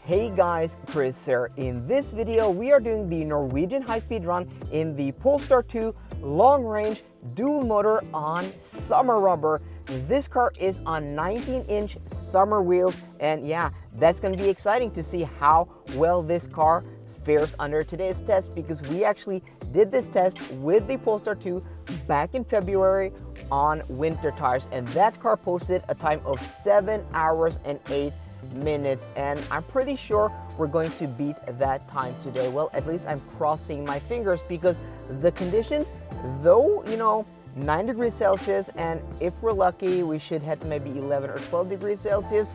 Hey guys, Kris here. In this video, we are doing the Norwegian high-speed run in the Polestar 2 long-range dual motor on summer rubber. This car is on 19-inch summer wheels, and yeah, that's going to be exciting to see how well this car fares under today's test, because we actually did this test with the Polestar 2 back in February on winter tires, and that car posted a time of 7 hours and 8 minutes, and I'm pretty sure we're going to beat that time today. Well, at least I'm crossing my fingers, because the conditions, though, 9 degrees Celsius, and if we're lucky we should hit maybe 11 or 12 degrees Celsius,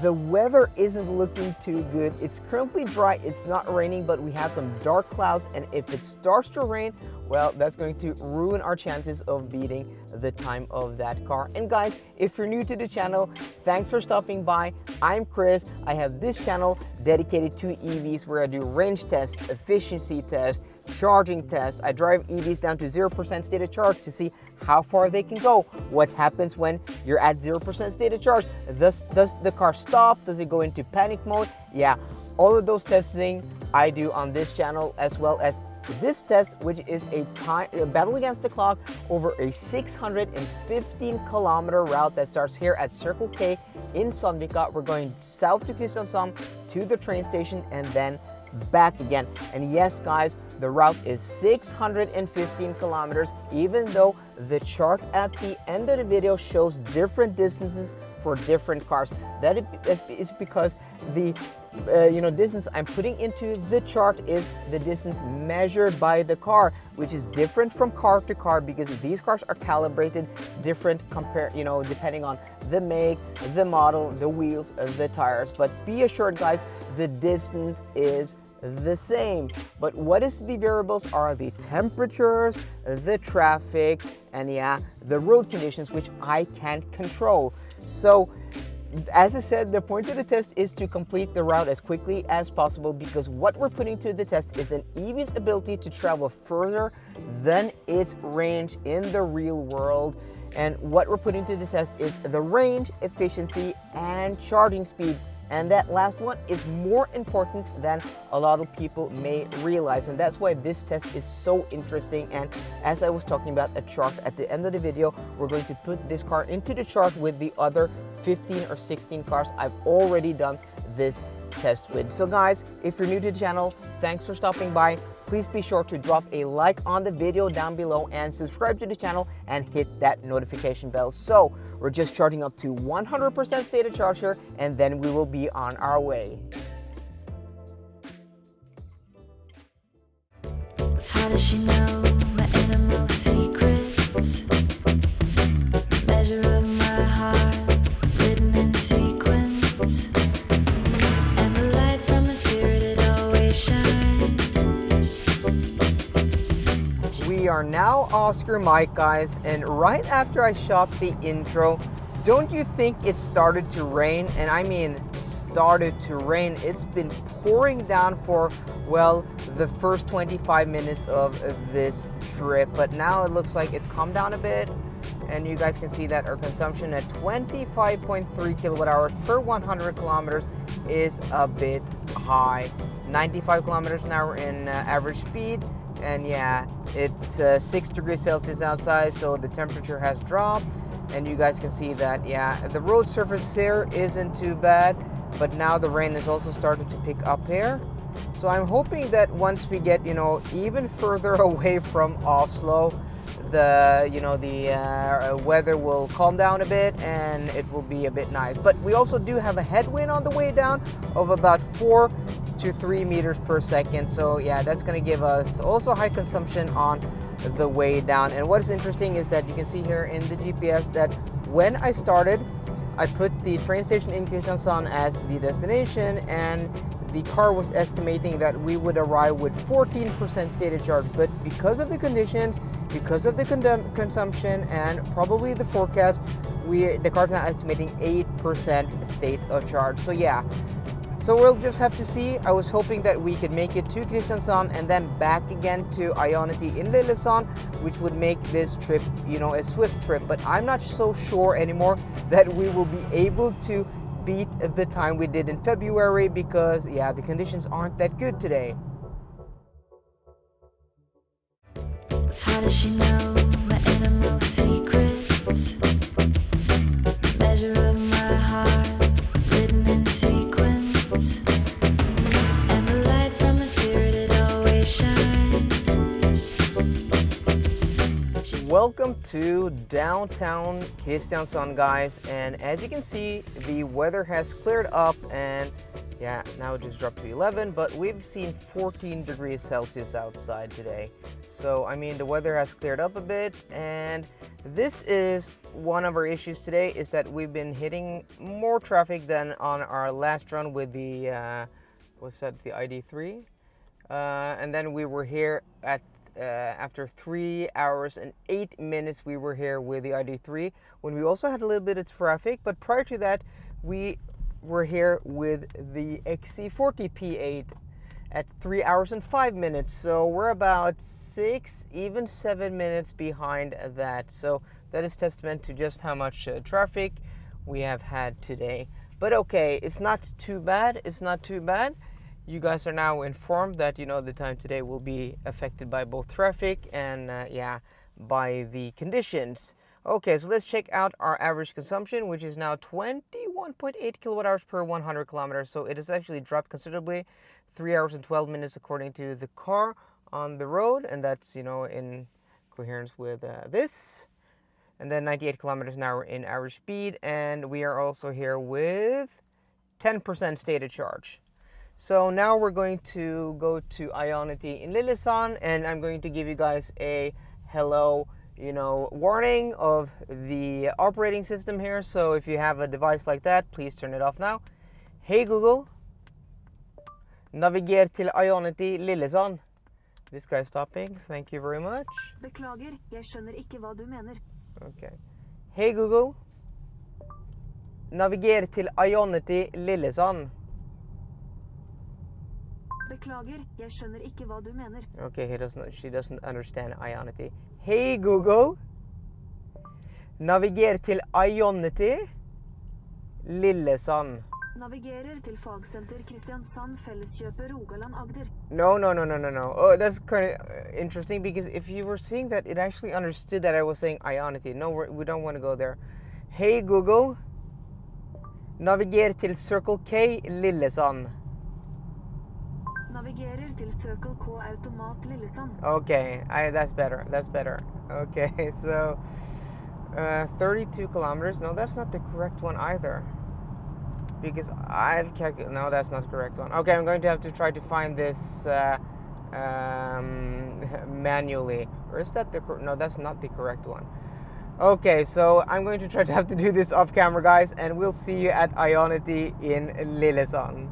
the weather isn't looking too good. It's currently dry, it's not raining, but we have some dark clouds, and if it starts to rain, well, that's going to ruin our chances of beating the time of that car. And guys, if you're new to the channel, thanks for stopping by. I'm Kris. I have this channel dedicated to EVs, where I do range tests, efficiency tests, charging tests. I drive EVs down to 0% state of charge to see how far they can go. What happens when you're at 0% state of charge? Does the car stop? Does it go into panic mode? Yeah, all of those testing I do on this channel, as well as this test, which is a battle against the clock over a 615 kilometer route that starts here at Circle K in Sandvika. We're going south to Kristiansand to the train station and then back again. And yes, guys, the route is 615 kilometers, even though the chart at the end of the video shows different distances for different cars. That is because the distance I'm putting into the chart is the distance measured by the car, which is different from car to car, because these cars are calibrated different depending on the make, the model, the wheels, the tires. But be assured, guys, the distance is the same. But what is the variables are the temperatures, the traffic, and yeah, the road conditions, which I can't control. So as I said, the point of the test is to complete the route as quickly as possible, because what we're putting to the test is an EV's ability to travel further than its range in the real world. And what we're putting to the test is the range, efficiency, and charging speed. And that last one is more important than a lot of people may realize. And that's why this test is so interesting. And as I was talking about a chart at the end of the video, we're going to put this car into the chart with the other 15 or 16 cars I've already done this test with. So guys, if you're new to the channel, thanks for stopping by. Please be sure to drop a like on the video down below and subscribe to the channel and hit that notification bell. So we're just charging up to 100% state of charge here, and then we will be on our way. How does she know my innermost secrets? Measure of my heart, written in sequence. And the light from her spirit, it always shines. We are now Oscar Mike, guys, and right after I shot the intro, don't you think it started to rain? And I mean started to rain. It's been pouring down for, well, the first 25 minutes of this trip, but now it looks like it's calmed down a bit, and you guys can see that our consumption at 25.3 kilowatt hours per 100 kilometers is a bit high. 95 kilometers an hour in average speed. And yeah, it's 6 degrees Celsius outside, so the temperature has dropped. And you guys can see that, yeah, the road surface here isn't too bad, but now the rain has also started to pick up here. So I'm hoping that once we get, even further away from Oslo, the weather will calm down a bit and it will be a bit nice. But we also do have a headwind on the way down of about 4 to 3 meters per second. So yeah, that's going to give us also high consumption on the way down. And what is interesting is that you can see here in the GPS that when I started, I put the train station in Kristiansand as the destination, and the car was estimating that we would arrive with 14% state of charge. But because of the conditions, because of the consumption, and probably the forecast, the car's now estimating 8% state of charge. So yeah, so we'll just have to see. I was hoping that we could make it to Kristiansand and then back again to Ionity in Lillesand, which would make this trip, a swift trip. But I'm not so sure anymore that we will be able to beat the time we did in February because, yeah, the conditions aren't that good today. How does she know my innermost secrets? Measure of my heart, written in sequence. And the light from her spirit, it always shines. Welcome to downtown Kristiansand, guys, and as you can see, the weather has cleared up, and yeah, now it just dropped to 11, but we've seen 14 degrees Celsius outside today. So I mean, the weather has cleared up a bit, and this is one of our issues today, is that we've been hitting more traffic than on our last run with the what's that, the ID3, and then we were here at after 3 hours and 8 minutes we were here with the ID3, when we also had a little bit of traffic, but prior to that we were here with the XC40 P8 at 3 hours and 5 minutes. So we're about 6, even 7 minutes behind that. So that is testament to just how much traffic we have had today. But okay, it's not too bad. It's not too bad. You guys are now informed that, you know, the time today will be affected by both traffic and yeah, by the conditions. Okay, so let's check out our average consumption, which is now 21.8 kilowatt hours per 100 kilometers. So it has actually dropped considerably, 3 hours and 12 minutes according to the car on the road, and that's, you know, in coherence with this. And then 98 kilometers an hour in average speed, and we are also here with 10% stated charge. So now we're going to go to Ionity in Lillesand, and I'm going to give you guys a hello, you know, warning of the operating system here. So if you have a device like that, please turn it off now. Hey Google, naviger til Ionity Lillesand. This guy's stopping. Thank you very much. Beklager, jeg skjønner ikke hva du mener. Okay. Hey Google, naviger til Ionity Lillesand. Beklager, jeg skjønner ikke hva du mener. Okay, she doesn't understand Ionity. Hey Google, naviger til Ionity Lillesand. Navigerer til fagsenter Kristiansand, Felleskjøpet, Rogaland, Agder. No. Oh, that's kind of interesting, because if you were seeing that, it actually understood that I was saying Ionity. No, we don't want to go there. Hey Google, naviger til Circle K Lillesand. Navigerer til Circle K Automat Lillesand. Okay, that's better. That's better. Okay, so 32 kilometers. No, that's not the correct one either. Because I've calculated. No, that's not the correct one. Okay, I'm going to have to try to find this manually. Or is that the correct? No, that's not the correct one. Okay, so I'm going to try to have to do this off camera, guys, and we'll see you at Ionity in Lillesand.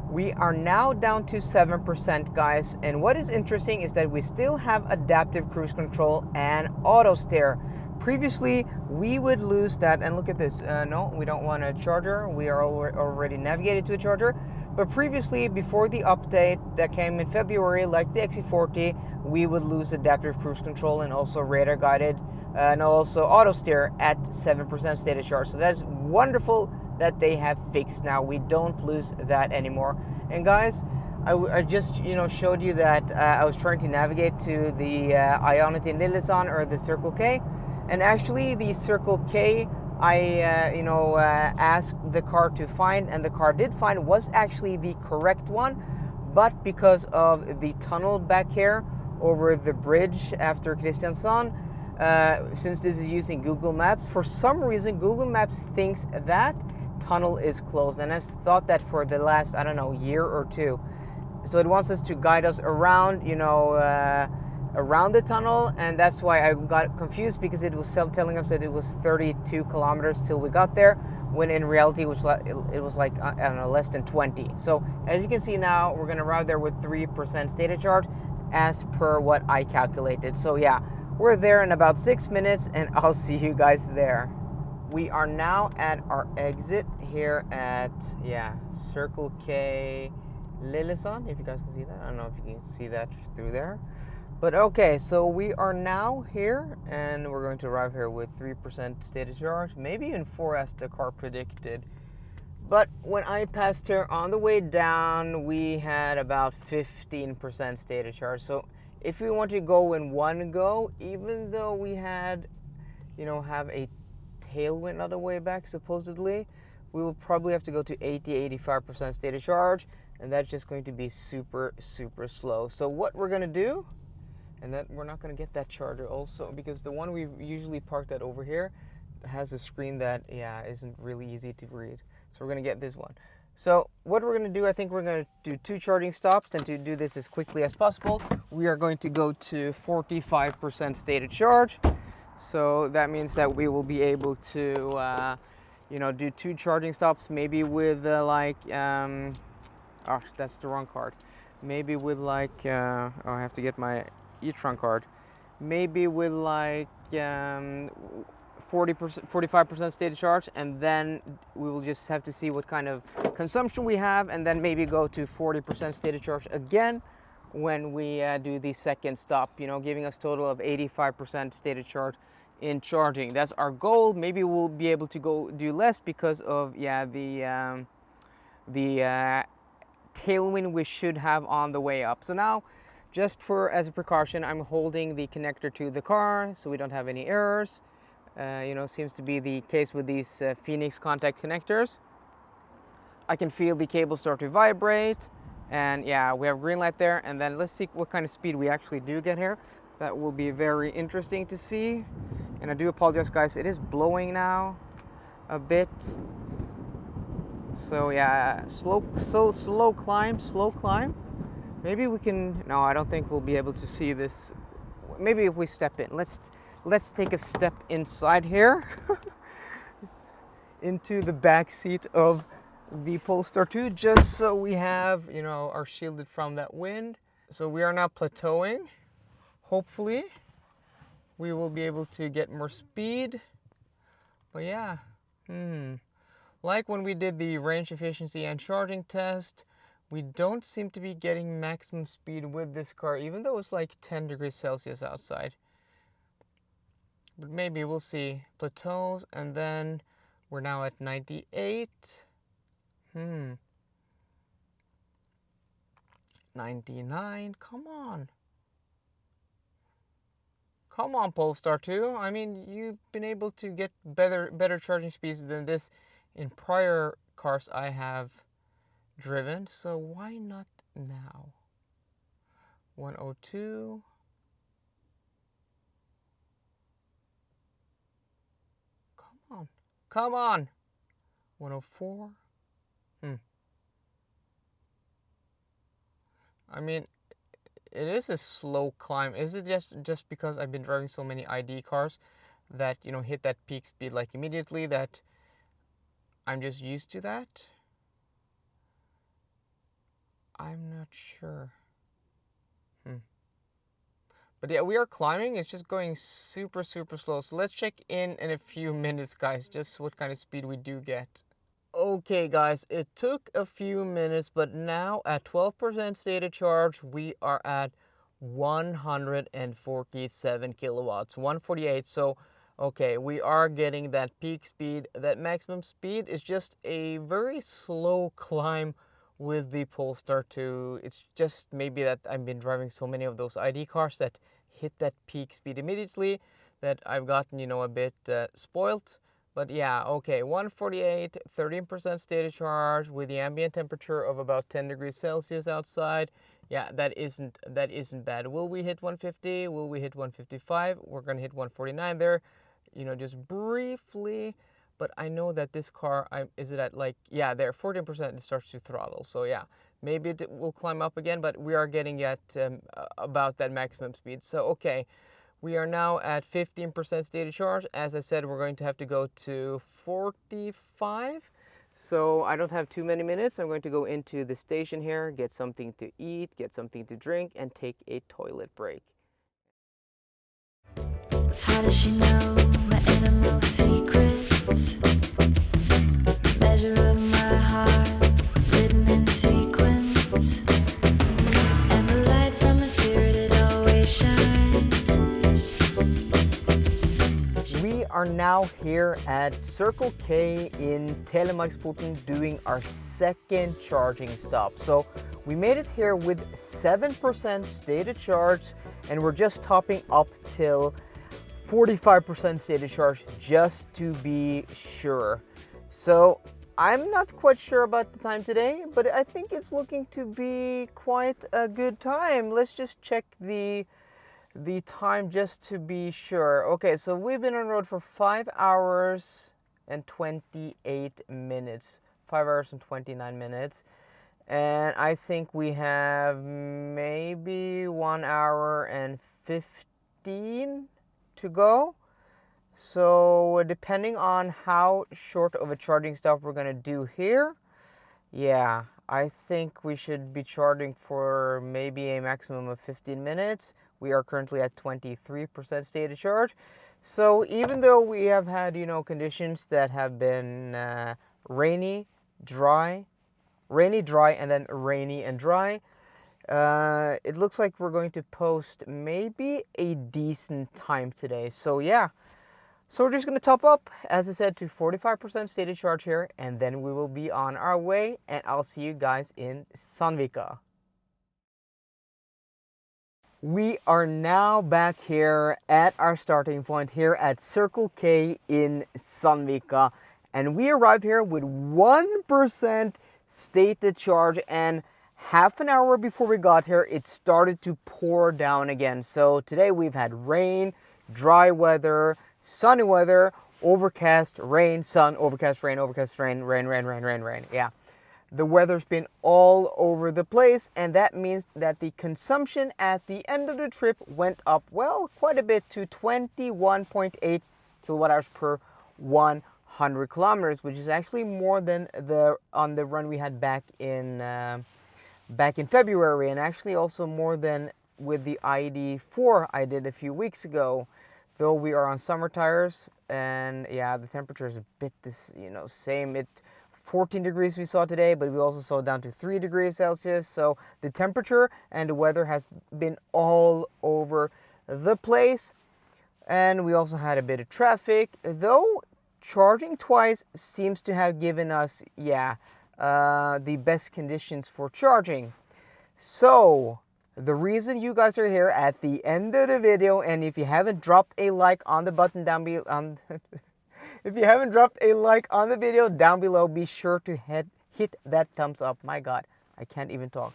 We are now down to 7%, guys, and what is interesting is that we still have adaptive cruise control and auto steer. Previously, we would lose that, and look at this. No, we don't want a charger. We are already navigated to a charger. But previously, before the update that came in February, like the XC40, we would lose adaptive cruise control and also radar guided and also auto steer at 7% stated charge. So that's wonderful that they have fixed now. We don't lose that anymore. And guys, I just, you know, showed you that I was trying to navigate to the Ionity in Lillesand, or the Circle K, and actually the Circle K I asked the car to find, and the car did find, was actually the correct one, but because of the tunnel back here over the bridge after Kristiansand, since this is using Google Maps, for some reason Google Maps thinks that tunnel is closed, and has thought that for the last, I don't know, year or two. So it wants us to guide us around, you know, around the tunnel, and that's why I got confused, because it was telling us that it was 32 kilometers till we got there, when in reality it was like I don't know, less than 20. So as you can see now, we're gonna arrive there with 3% stated charge as per what I calculated. So yeah, we're there in about 6 minutes, and I'll see you guys there. We are now at our exit here at, yeah, Circle K Lillesand, if you guys can see that. I don't know if you can see that through there. But okay, so we are now here, and we're going to arrive here with 3% stated charge, maybe even 4 as the car predicted. But when I passed here on the way down, we had about 15% state of charge. So if we want to go in one go, even though we had, have a tailwind on the way back, supposedly, we will probably have to go to 80-85% state of charge, and that's just going to be super, super slow. So what we're gonna do, and that we're not gonna get that charger also, because the one we usually parked at over here has a screen that, isn't really easy to read. So we're gonna get this one. So what we're gonna do, I think we're gonna do 2 charging stops, and to do this as quickly as possible, we are going to go to 45% state of charge. So that means that we will be able to, do 2 charging stops, maybe with that's the wrong card. Maybe with I have to get my e-tron card. Maybe with 45% state of charge, and then we will just have to see what kind of consumption we have, and then maybe go to 40% state of charge again when we do the second stop, giving us total of 85% state of charge in charging. That's our goal. Maybe we'll be able to go do less because of the tailwind we should have on the way up. So now, just as a precaution, I'm holding the connector to the car so we don't have any errors. Seems to be the case with these Phoenix contact connectors. I can feel the cable start to vibrate, and we have green light there. And then let's see what kind of speed we actually do get here. That will be very interesting to see. And I do apologize, guys, it is blowing now a bit. So slow climb. Maybe we can, no, I don't think we'll be able to see this. Maybe if we step in, let's take a step inside here into the back seat of the Polestar 2, just so we have, are shielded from that wind. So we are now plateauing. Hopefully we will be able to get more speed. But like when we did the range efficiency and charging test, we don't seem to be getting maximum speed with this car, even though it's like 10 degrees Celsius outside. But maybe we'll see. Plateaus, and then we're now at 98. 99, come on. Come on, Polestar 2. I mean, you've been able to get better charging speeds than this in prior cars I have driven, so why not now? 102. Come on. 104. I mean, it is a slow climb. Is it just because I've been driving so many ID cars that, hit that peak speed like immediately, that I'm just used to that? I'm not sure. But we are climbing. It's just going super, super slow. So let's check in a few minutes, guys, just what kind of speed we do get. Okay, guys, it took a few minutes, but now at 12% state of charge, we are at 147 kilowatts, 148. So, okay, we are getting that peak speed. That maximum speed is just a very slow climb with the Polestar 2. It's just maybe that I've been driving so many of those ID cars that hit that peak speed immediately that I've gotten, a bit spoiled. But okay, 148, 13% state of charge with the ambient temperature of about 10 degrees Celsius outside. That isn't bad. Will we hit 150? Will we hit 155? We're gonna hit 149 there, just briefly. But I know that this car, is it at there, 14% it starts to throttle. So maybe it will climb up again, but we are getting at about that maximum speed. So okay, we are now at 15% state of charge. As I said, we're going to have to go to 45. So I don't have too many minutes. I'm going to go into the station here, get something to eat, get something to drink, and take a toilet break. How does she know my innermost secrets? Measure of my heart, written in sequence. And the light from her spirit, it always shines. We are now here at Circle K in Telemarksporten doing our second charging stop. So we made it here with 7% stated charge, and we're just topping up till 45% stated charge just to be sure. So I'm not quite sure about the time today, but I think it's looking to be quite a good time. Let's just check the time just to be sure. Okay, so we've been on road for 5 hours and 28 minutes. 5 hours and 29 minutes. And I think we have maybe 1 hour and 15 to go. So depending on how short of a charging stop we're gonna do here, yeah, I think we should be charging for maybe a maximum of 15 minutes. We are currently at 23% stated charge. So even though we have had, conditions that have been rainy, dry, and then rainy and dry, it looks like we're going to post maybe a decent time today. So yeah. So we're just going to top up, as I said, to 45% stated charge here, and then we will be on our way, and I'll see you guys in Sandvika. We are now back here at our starting point here at Circle K in Sandvika, and we arrived here with 1% stated charge, and half an hour before we got here, it started to pour down again. So today we've had rain, dry weather, sunny weather, overcast, rain, sun, overcast, rain, rain. Yeah, the weather's been all over the place, and that means that the consumption at the end of the trip went up, well, quite a bit to 21.8 kilowatt hours per 100 kilometers, which is actually more than on the run we had back in February, and actually also more than with the ID4 I did a few weeks ago. Though we are on summer tires, and yeah, the temperature is a bit same. 14 degrees we saw today, but we also saw down to 3 degrees Celsius. So the temperature and the weather has been all over the place. And we also had a bit of traffic, though charging twice seems to have given us, the best conditions for charging. So the reason you guys are here at the end of the video, and if you haven't dropped a like on the button down below, if you haven't dropped a like on the video down below, be sure to hit that thumbs up. My God, I can't even talk.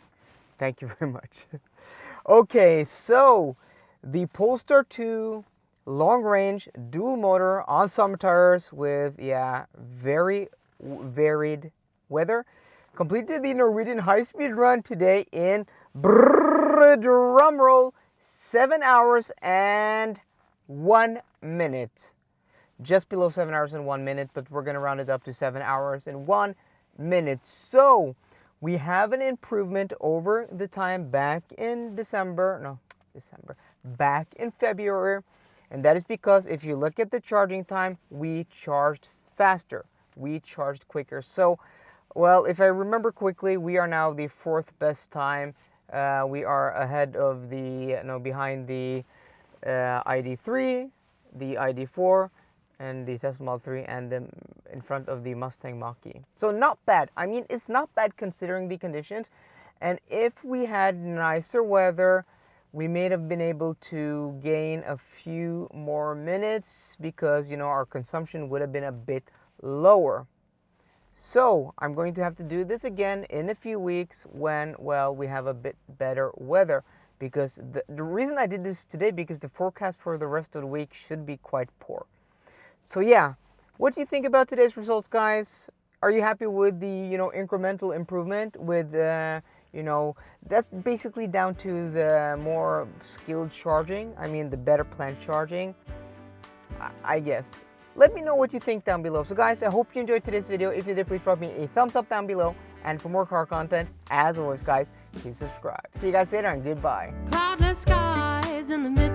Thank you very much. Okay, so the Polestar 2 long range dual motor on summer tires with very varied weather completed the Norwegian high-speed run today in drum roll, 7 hours and 1 minute. Just below 7 hours and 1 minute, but we're going to round it up to 7 hours and 1 minute. So we have an improvement over the time back in back in February. And that is because if you look at the charging time, we charged faster. We charged quicker. So, well, if I remember quickly, we are now the 4th best time. We are ahead of behind the ID3, the ID4, and the Tesla Model 3, and in front of the Mustang Mach-E. So not bad. I mean, it's not bad considering the conditions. And if we had nicer weather, we may have been able to gain a few more minutes because, our consumption would have been a bit lower. So I'm going to have to do this again in a few weeks when, well, we have a bit better weather, because the reason I did this today, because the forecast for the rest of the week should be quite poor. So yeah, what do you think about today's results, guys? Are you happy with the, incremental improvement with, that's basically down to the more skilled charging. I mean, the better planned charging, I guess. Let me know what you think down below. So guys, I hope you enjoyed today's video. If you did, please drop me a thumbs up down below. And for more car content, as always, guys, please subscribe. See you guys later, and goodbye. Cloudless skies in the mid